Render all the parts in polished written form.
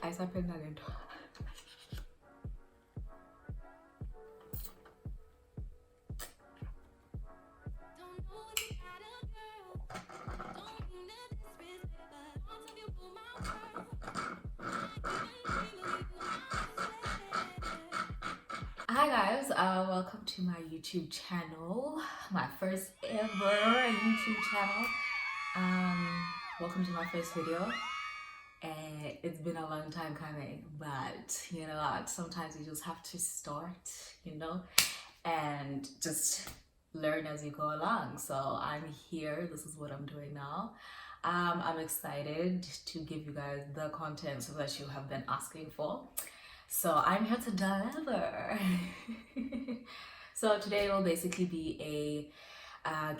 ayisaphelanga le nto. Hi guys, welcome to my YouTube channel, my first ever YouTube channel. Welcome to my first video. It's been a long time coming, but you know what, sometimes you just have to start, you know, and just learn as you go along. So I'm here, this is what I'm doing now. I'm excited to give you guys the content that you have been asking for. So I'm here to deliver. So today will basically be a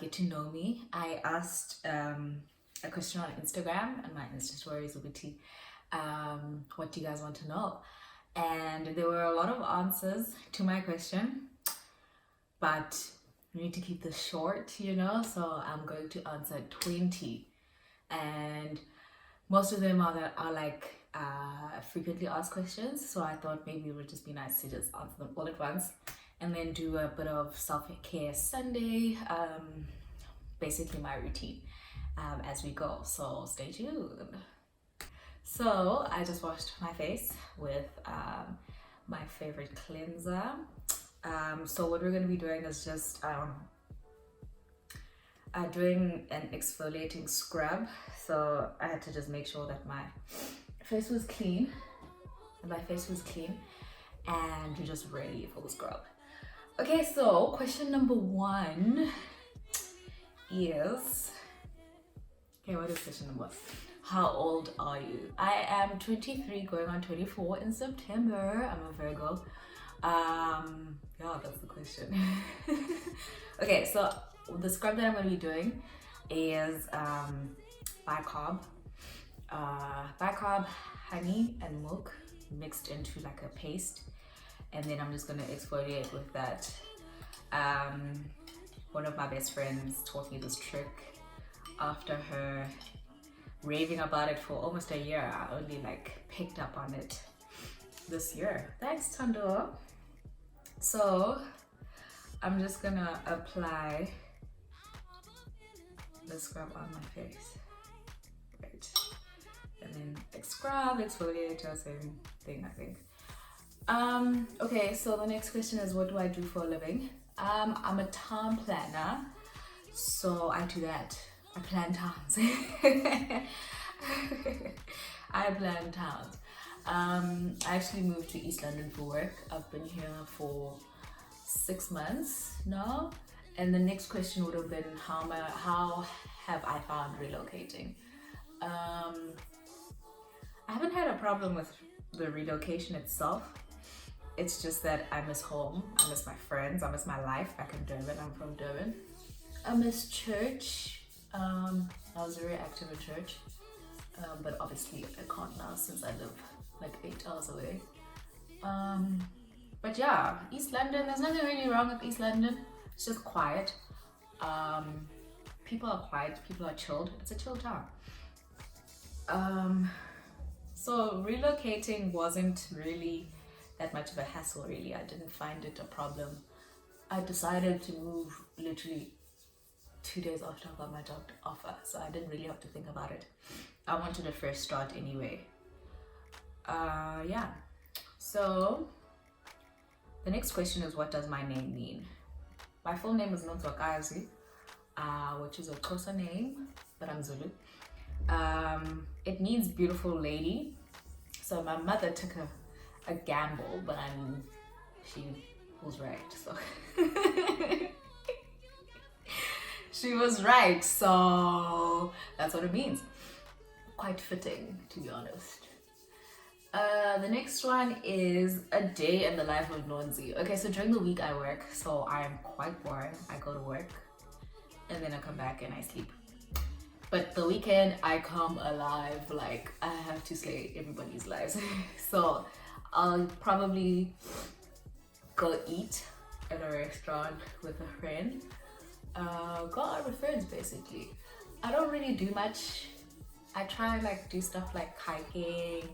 get to know me. I asked a question on Instagram, and my Insta stories will be what do you guys want to know? And there were a lot of answers to my question, but we need to keep this short, you know, so I'm going to answer 20, and most of them are like frequently asked questions, so I thought maybe it would just be nice to just answer them all at once and then do a bit of self-care Sunday, basically my routine as we go, so stay tuned. So I just washed my face with my favorite cleanser. So what we're going to be doing is just doing an exfoliating scrub. So I had to just make sure that my face was clean, and you're just ready for the scrub. Okay, so question number one is, okay, what is question number one? How old are you? I am 23, going on 24 in September. I'm a Virgo. Yeah, that's the question. Okay, so the scrub that I'm going to be doing is bicarb, honey and milk mixed into like a paste, and then I'm just going to exfoliate with that. One of my best friends taught me this trick after her raving about it for almost a year. I only like picked up on it this year. Thanks, Tando. So I'm just gonna apply the scrub on my face, right? And then scrub, exfoliate, same thing, I think. Okay, so the next question is, what do I do for a living? I'm a town planner, so I do that. I plan towns. I plan towns. I actually moved to East London for work. I've been here for 6 months now. And the next question would have been, how have I found relocating? I haven't had a problem with the relocation itself. It's just that I miss home, I miss my friends, I miss my life back in Durban. I'm from Durban. I miss church. I was very active in church, but obviously I can't now since I live like 8 hours away. But yeah, East London, there's nothing really wrong with East London. It's just quiet. People are quiet, people are chilled. It's a chill town. So relocating wasn't really that much of a hassle, really. I didn't find it a problem. I decided to move literally 2 days after I got my job offer, so I didn't really have to think about it. I wanted a fresh start anyway. Yeah. So the next question is, what does my name mean? My full name is Nonzwakazi, which is a Xhosa name, but I'm Zulu. It means beautiful lady. So my mother took a gamble, but I mean, she was right. So she was right. So that's what it means. Quite fitting, to be honest. The next one is a day in the life of Nonzi. Okay, so during the week I work, so I am quite boring. I go to work and then I come back and I sleep. But the weekend I come alive, like I have to slay everybody's lives. So I'll probably go eat at a restaurant with a friend. Go out with friends basically. I don't really do much. I try like do stuff like hiking,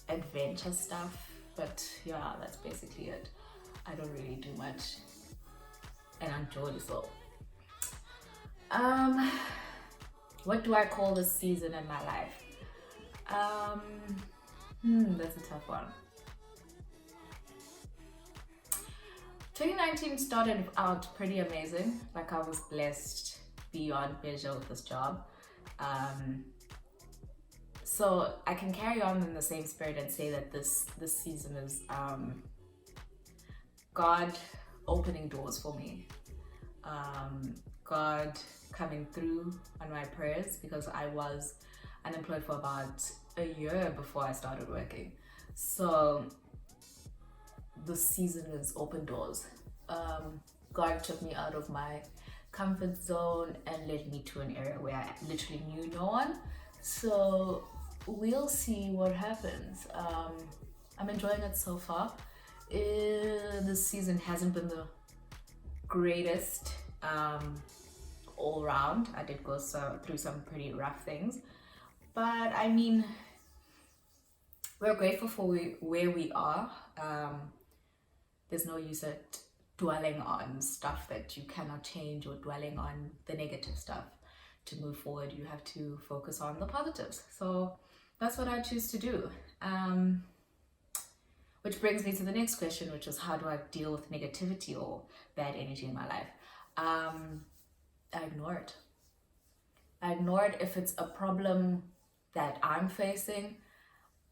adventure stuff, but yeah, that's basically it. I don't really do much, and I'm Geordie, so what do I call this season in my life? That's a tough one. 2019 started out pretty amazing. Like, I was blessed beyond measure with this job. So I can carry on in the same spirit and say that this season is God opening doors for me. God coming through on my prayers, because I was unemployed for about a year before I started working. So the season is open doors. God took me out of my comfort zone and led me to an area where I literally knew no one. So we'll see what happens. I'm enjoying it so far. This season hasn't been the greatest all round. I did go through some pretty rough things, but I mean, we're grateful for where we are. There's no use at dwelling on stuff that you cannot change, or dwelling on the negative stuff. To move forward, you have to focus on the positives. So that's what I choose to do. Which brings me to the next question, which is, how do I deal with negativity or bad energy in my life? I ignore it. I ignore it if it's a problem that I'm facing.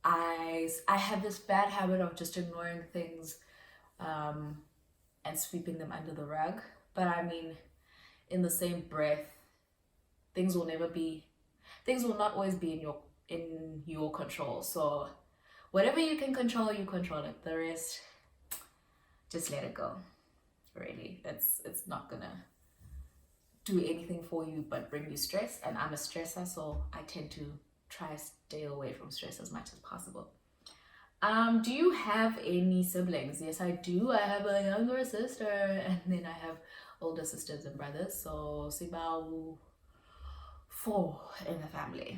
I have this bad habit of just ignoring things and sweeping them under the rug. But I mean, in the same breath, things will not always be in your control. So whatever you can control, you control it. The rest, just let it go. Really, it's not gonna do anything for you but bring you stress, and I'm a stressor, so I tend to try to stay away from stress as much as possible. Do you have any siblings? Yes, I do. I have a younger sister, and then I have older sisters and brothers, so it's about 4 in the family.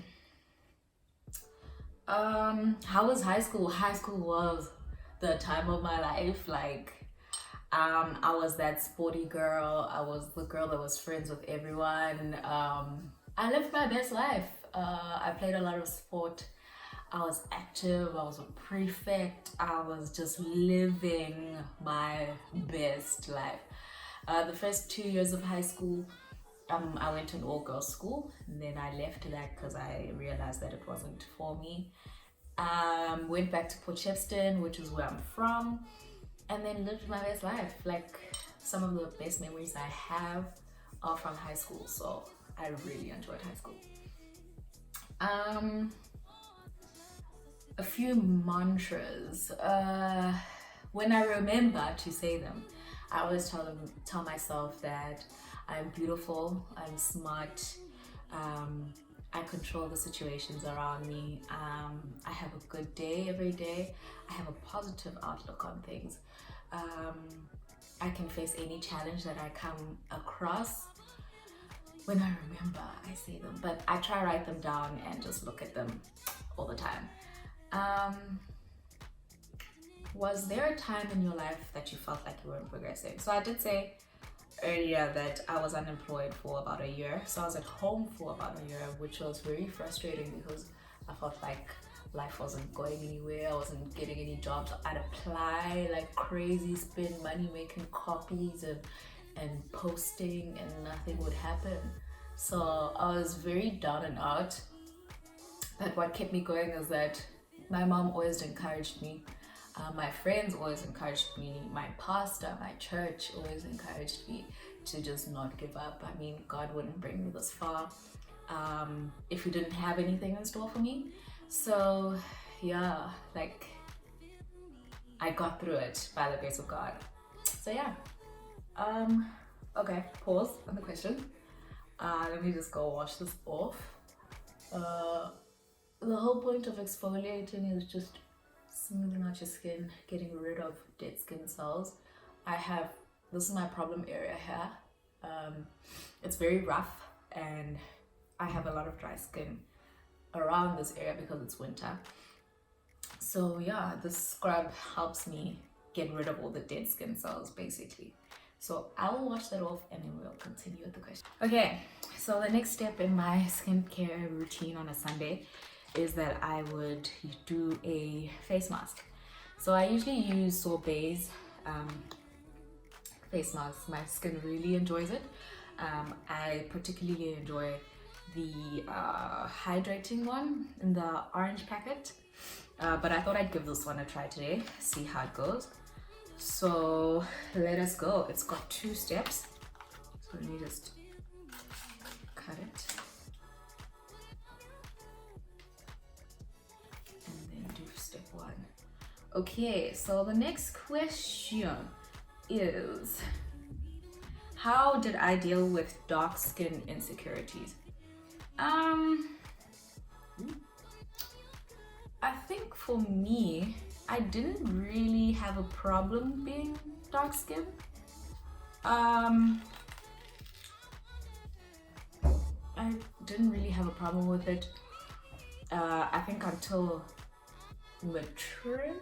How was high school? High school was the time of my life. Like, I was that sporty girl. I was the girl that was friends with everyone. I lived my best life. I played a lot of sport. I was active. I was a prefect. I was just living my best life. The first 2 years of high school, I went to an all-girls school, and then I left that because I realized that it wasn't for me. Went back to Port Shepstone, which is where I'm from, and then lived my best life. Like, some of the best memories I have are from high school, so I really enjoyed high school. A few mantras. When I remember to say them, I always tell myself that I'm beautiful, I'm smart, I control the situations around me, I have a good day every day, I have a positive outlook on things, I can face any challenge that I come across. When I remember, I say them, but I try to write them down and just look at them all the time. Was there a time in your life that you felt like you weren't progressing? So I did say earlier that I was unemployed for about a year. So I was at home for about a year, which was very frustrating because I felt like life wasn't going anywhere. I wasn't getting any jobs. I'd apply like crazy, spend money making copies and posting, and nothing would happen. So I was very down and out. But what kept me going is that my mom always encouraged me. My friends always encouraged me. My pastor, my church always encouraged me to just not give up. I mean, God wouldn't bring me this far if He didn't have anything in store for me. So yeah, like, I got through it by the grace of God. So yeah. Okay, pause on the question. Let me just go wash this off. The whole point of exfoliating is just smoothing out your skin, getting rid of dead skin cells. This is my problem area here. It's very rough, and I have a lot of dry skin around this area because it's winter. So yeah, this scrub helps me get rid of all the dead skin cells basically. So I will wash that off and then we'll continue with the question. Okay, so the next step in my skincare routine on a Sunday is that I would do a face mask. So I usually use Sorbet's face mask. My skin really enjoys it. I particularly enjoy the hydrating one in the orange packet. But I thought I'd give this one a try today, see how it goes. So let us go. It's got 2 steps. So let me just cut it. And then do step 1. Okay, so the next question is, how did I deal with dark skin insecurities? I think for me, I didn't really have a problem being dark skinned. I didn't really have a problem with it. I think until matric,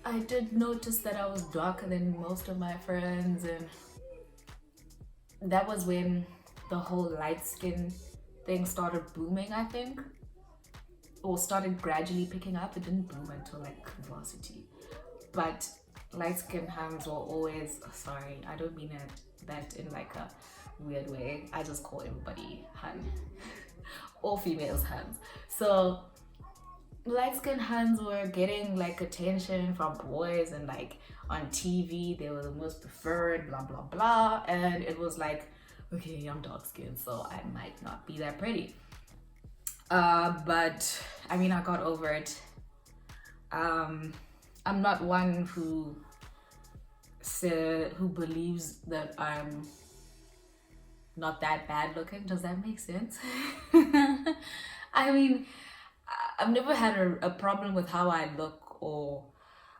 I did notice that I was darker than most of my friends, and that was when the whole light skin thing started booming, I think, or started gradually picking up. It didn't boom until like varsity, but light skin Huns were always, sorry, I don't mean that in like a weird way, I just call everybody Hun. All females Huns. So light skin Huns were getting like attention from boys, and like on TV they were the most preferred, blah blah blah, and it was like, okay, I'm dark skinned, so I might not be that pretty. But I mean, I got over it. I'm not one who believes that I'm not that bad looking. Does that make sense? I mean, I've never had a problem with how I look, or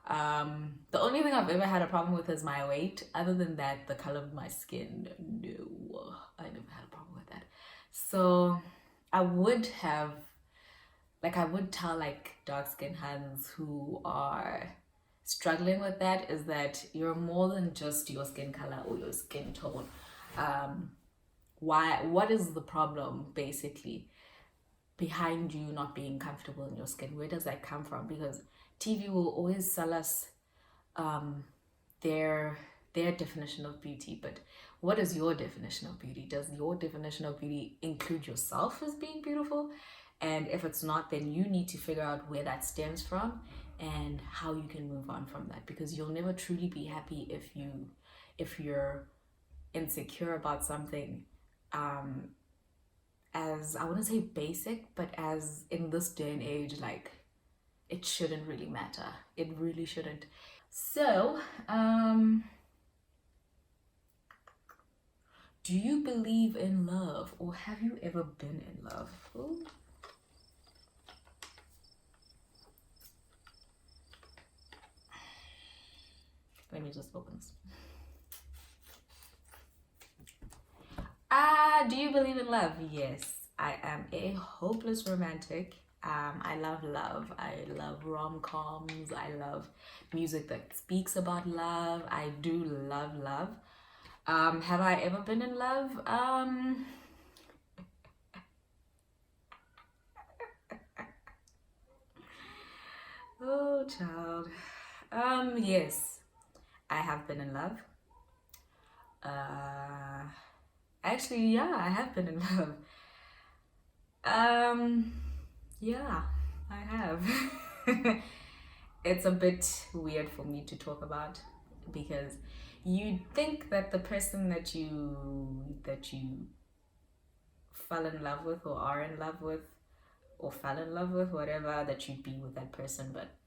the only thing I've ever had a problem with is my weight. Other than that, the color of my skin, no, I never had a problem with that. So I would tell like dark skin Huns who are struggling with that, is that you're more than just your skin color or your skin tone. What is the problem basically behind you not being comfortable in your skin? Where does that come from? Because TV will always sell us their definition of beauty, but what is your definition of beauty? Does your definition of beauty include yourself as being beautiful? And if it's not, then you need to figure out where that stems from and how you can move on from that, because you'll never truly be happy if you're insecure about something as, I wouldn't say basic, but as in this day and age, like, it shouldn't really matter. It really shouldn't. So do you believe in love, or have you ever been in love? Ooh. Let me just open this. Do you believe in love? Yes, I am a hopeless romantic. I love love. I love rom-coms. I love music that speaks about love. I do love love. Have I ever been in love? Oh, child. Yes, I have been in love. Actually, yeah, I have been in love. Yeah, I have. It's a bit weird for me to talk about, because you think that the person that you fell in love with, or are in love with, or fell in love with, whatever, that you'd be with that person, but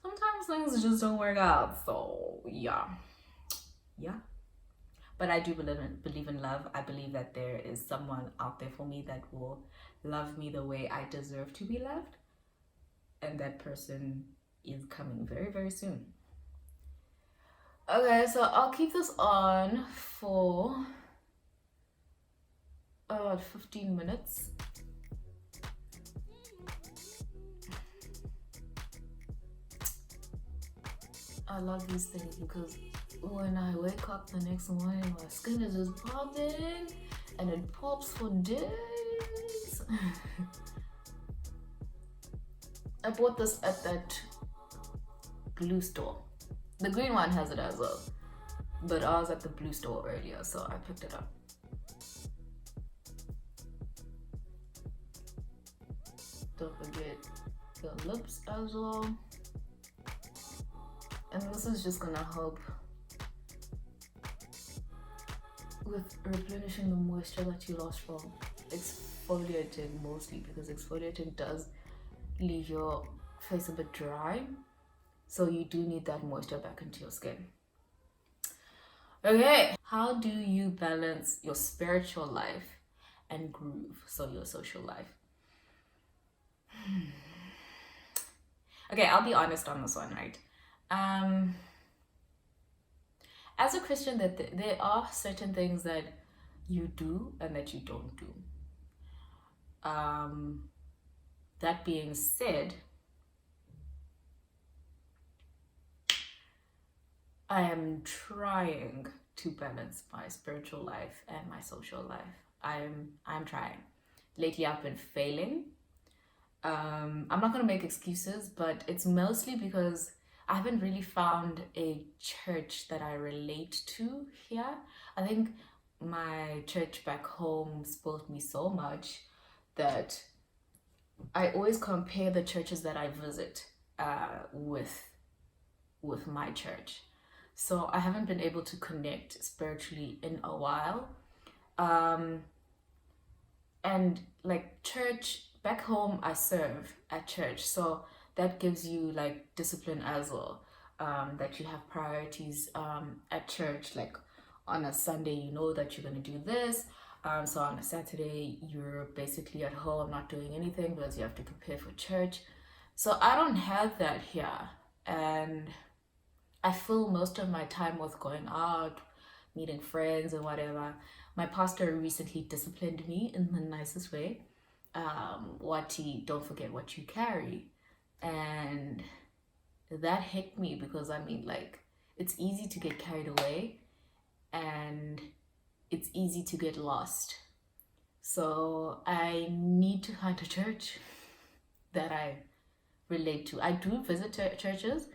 sometimes things just don't work out. So yeah. But I do believe in love. I believe that there is someone out there for me that will love me the way I deserve to be loved, and that person is coming very, very soon. Okay, so I'll keep this on for 15 minutes. I love these things because when I wake up the next morning, my skin is just popping and it pops for days. I bought this at that blue store. The green one has it as well, but I was at the blue store earlier, so I picked it up. Don't forget your lips as well. And this is just gonna help with replenishing the moisture that you lost from exfoliating, mostly because exfoliating does leave your face a bit dry, so you do need that moisture back into your skin. Okay, how do you balance your spiritual life and groove, so your social life? Okay, I'll be honest on this one, right? As a Christian, there are certain things that you do and that you don't do. That being said, I am trying to balance my spiritual life and my social life. I'm trying. Lately, I've been failing. I'm not gonna make excuses, but it's mostly because I haven't really found a church that I relate to here. I think my church back home spoiled me so much that I always compare the churches that I visit with my church. So I haven't been able to connect spiritually in a while. And like church, back home I serve at church, so that gives you like discipline as well, that you have priorities at church. Like on a Sunday, you know that you're going to do this. So on a Saturday, you're basically at home not doing anything because you have to prepare for church. So I don't have that here. And I fill most of my time with going out, meeting friends and whatever. My pastor recently disciplined me in the nicest way. Don't forget what you carry. And that hit me because I mean, like, it's easy to get carried away and it's easy to get lost. So I need to find a church that I relate to. I do visit churches,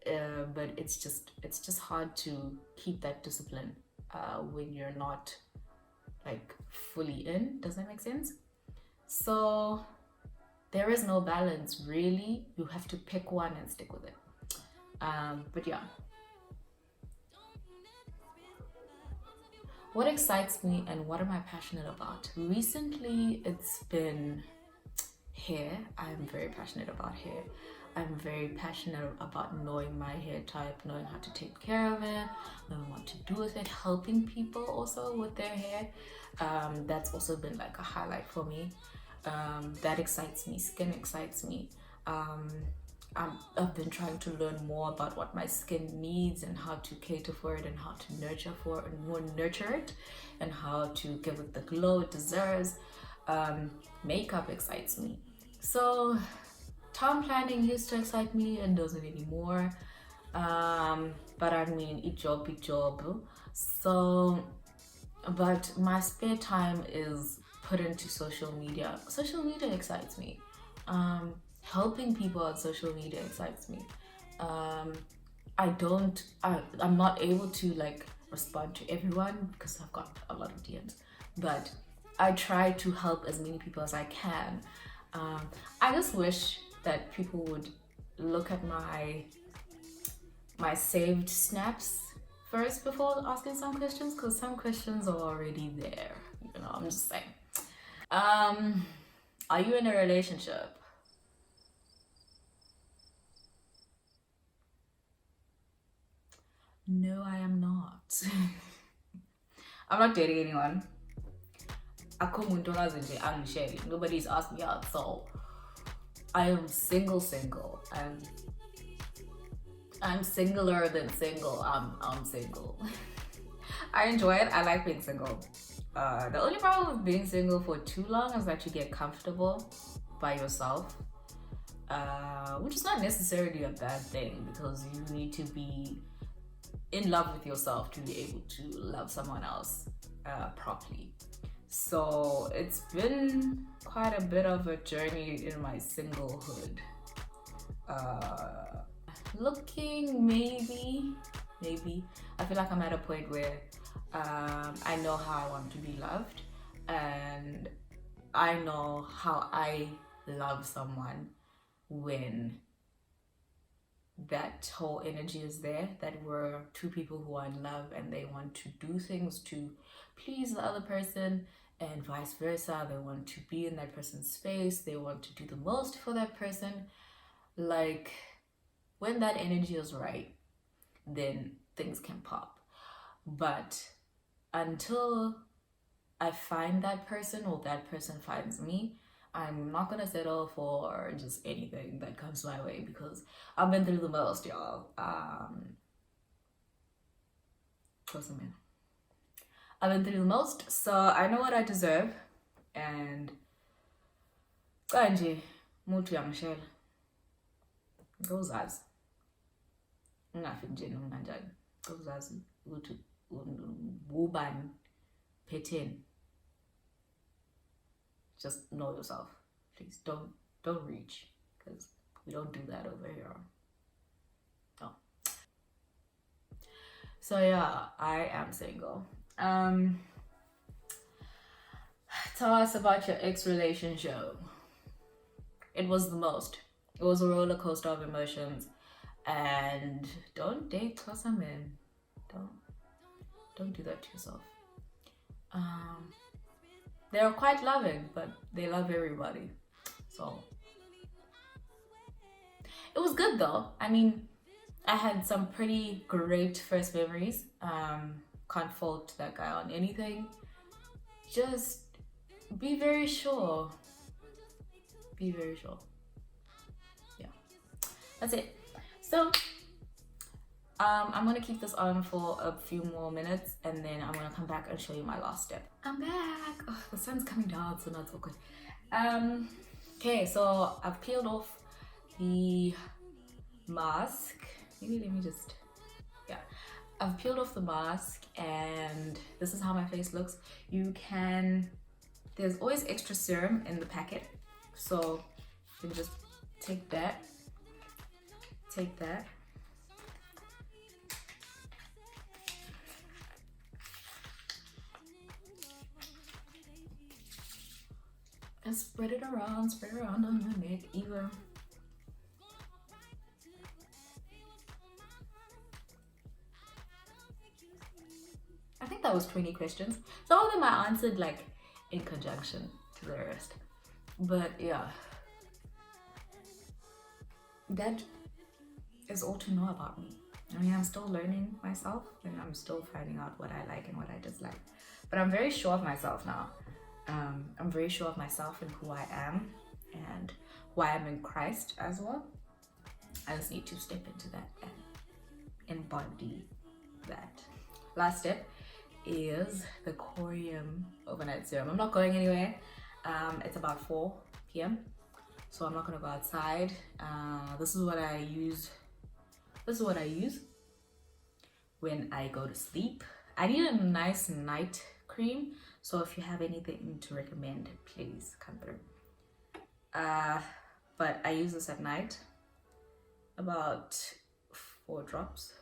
but it's just hard to keep that discipline when you're not like fully in. Does that make sense? So there is no balance, really. You have to pick one and stick with it. But yeah. What excites me and what am I passionate about? Recently, it's been hair. I'm very passionate about hair. I'm very passionate about knowing my hair type, knowing how to take care of it, knowing what to do with it, helping people also with their hair. That's also been like a highlight for me. That excites me. Skin excites me. I've been trying to learn more about what my skin needs and how to cater for it and how to nurture it and how to give it the glow it deserves. Makeup excites me. So town planning used to excite me and doesn't anymore. But I mean, each job. So, but my spare time is put into social media. Social media excites me. Helping people on social media excites me. I'm not able to like respond to everyone because I've got a lot of DMs, but I try to help as many people as I can. I just wish that people would look at my saved snaps first before asking some questions, because some questions are already there. You know, I'm just saying. Are you in a relationship? No, I am not. I'm not dating anyone. Nobody's asked me out, so I am single. I'm singler than single. I'm single. I enjoy it. I like being single. The only problem with being single for too long is that you get comfortable by yourself. which is not necessarily a bad thing, because you need to be in love with yourself to be able to love someone else properly. So it's been quite a bit of a journey in my singlehood. Looking, maybe I feel like I'm at a point where I know how I want to be loved, and I know how I love someone when that whole energy is there, that we're two people who are in love and they want to do things to please the other person, and vice versa. They want to be in that person's space, they want to do the most for that person. Like, when that energy is right, then things can pop. But until I find that person, or that person finds me, I'm not gonna settle for just anything that comes my way, because I've been through the most, y'all. I've been through the most, so I know what I deserve. And kanje mutu yangishela ngozazi ungafi nje noma kanjani, ngozazi ukuthi ubani phetheni. Just know yourself, please. Don't reach, because we don't do that over here. No. So yeah, I am single. Tell us about your ex relationship. It was the most. It was a roller coaster of emotions, and don't date Xhosa men. Don't do that to yourself. They're quite loving, but they love everybody. So it was good though. I mean, I had some pretty great first memories. Can't fault that guy on anything. Just be very sure. Be very sure. Yeah, that's it. So I'm gonna keep this on for a few more minutes, and then I'm gonna come back and show you my last step. I'm back. Oh, the sun's coming down, so that's awkward. Okay, so I've peeled off the mask. Maybe let me just, yeah. I've peeled off the mask, and this is how my face looks. There's always extra serum in the packet, so you can just take that. And spread it around on your neck either. I think that was 20 questions. Some of them I answered like in conjunction to the rest. But yeah, that is all to know about me. I mean, I'm still learning myself, and I'm still finding out what I like and what I dislike. But I'm very sure of myself now. I'm very sure of myself and who I am, and who I am in Christ as well. I just need to step into that and embody that. Last step is the Corium overnight serum. I'm not going anywhere. It's about 4 p.m. so I'm not gonna go outside. This is what I use when I go to sleep. I need a nice night cream, so if you have anything to recommend, please come through. But I use this at night, about 4 drops.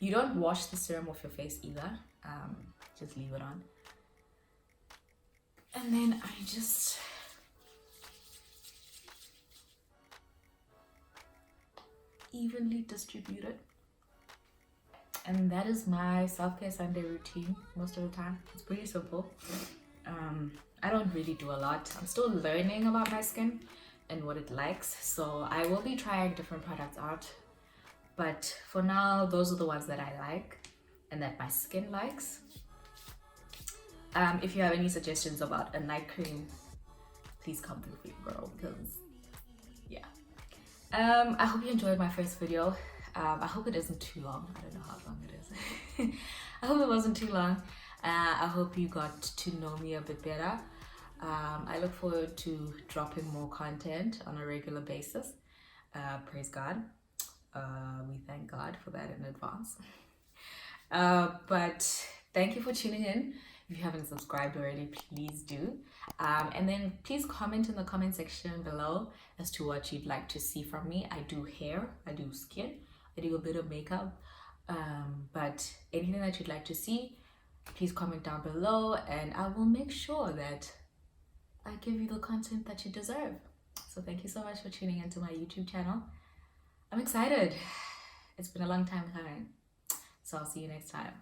You don't wash the serum off your face either, just leave it on. And then I just evenly distribute it. And that is my self-care Sunday routine most of the time. It's pretty simple. I don't really do a lot. I'm still learning about my skin and what it likes, so I will be trying different products out. But for now, those are the ones that I like and that my skin likes. If you have any suggestions about a night cream, please come through for your girl, because yeah. I hope you enjoyed my first video. I hope it isn't too long. I don't know how long it is. I hope it wasn't too long. I hope you got to know me a bit better. I look forward to dropping more content on a regular basis. Praise God. We thank God for that in advance. But thank you for tuning in. If you haven't subscribed already, please do. And then please comment in the comment section below as to what you'd like to see from me. I do hair, I do skin, I do a bit of makeup. But anything that you'd like to see, please comment down below and I will make sure that I give you the content that you deserve. So thank you so much for tuning into my YouTube channel. I'm excited. It's been a long time coming. So I'll see you next time.